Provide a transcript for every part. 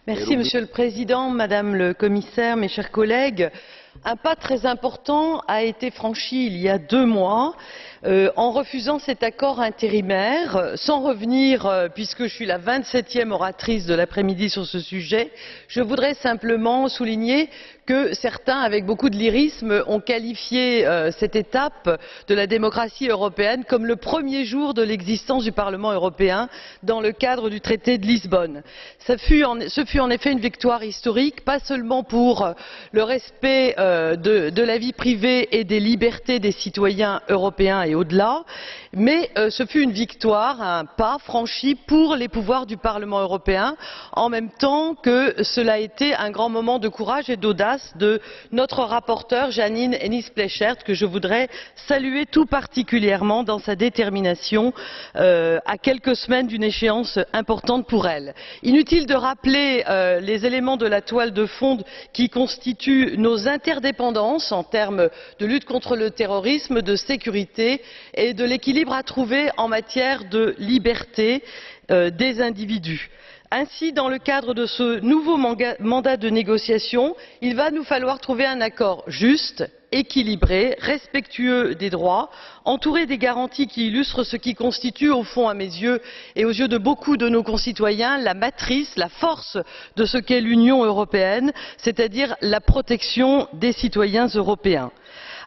Monsieur le Président, Madame le Commissaire, mes chers collègues. Un pas très important a été franchi il y a 2 mois en refusant cet accord intérimaire. Sans revenir, puisque je suis la 27e oratrice de l'après-midi sur ce sujet, je voudrais simplement souligner que certains, avec beaucoup de lyrisme, ont qualifié cette étape de la démocratie européenne comme le premier jour de l'existence du Parlement européen dans le cadre du traité de Lisbonne. Ce fut en effet une victoire historique, pas seulement pour le respect de la vie privée et des libertés des citoyens européens et au-delà, mais ce fut une victoire, un pas franchi pour les pouvoirs du Parlement européen, en même temps que cela a été un grand moment de courage et d'audace de notre rapporteure Jeanine Hennis-Plasschaert, que je voudrais saluer tout particulièrement dans sa détermination à quelques semaines d'une échéance importante pour elle. Inutile de rappeler les éléments de la toile de fond qui constituent nos interdépendances en termes de lutte contre le terrorisme, de sécurité et de l'équilibre à trouver en matière de liberté des individus. Ainsi, dans le cadre de ce nouveau mandat de négociation, il va nous falloir trouver un accord juste, équilibré, respectueux des droits, entouré des garanties qui illustrent ce qui constitue, au fond, à mes yeux et aux yeux de beaucoup de nos concitoyens, la matrice, la force de ce qu'est l'Union européenne, c'est-à-dire la protection des citoyens européens.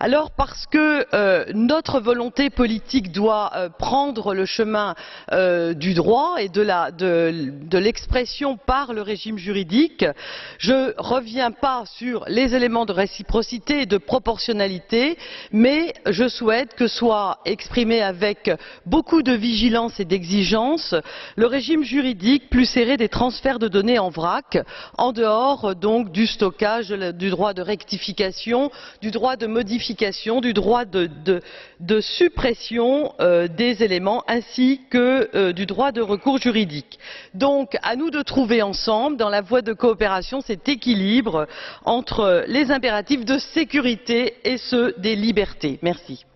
Alors, parce que notre volonté politique doit prendre le chemin du droit et de l'expression par le régime juridique, je ne reviens pas sur les éléments de réciprocité et de proportionnalité, mais je souhaite que soit exprimé avec beaucoup de vigilance et d'exigence le régime juridique plus serré des transferts de données en vrac, en dehors donc du stockage, du droit de rectification, du droit de modification, du droit de suppression des éléments ainsi que du droit de recours juridique. Donc, à nous de trouver ensemble, dans la voie de coopération, cet équilibre entre les impératifs de sécurité et ceux des libertés. Merci.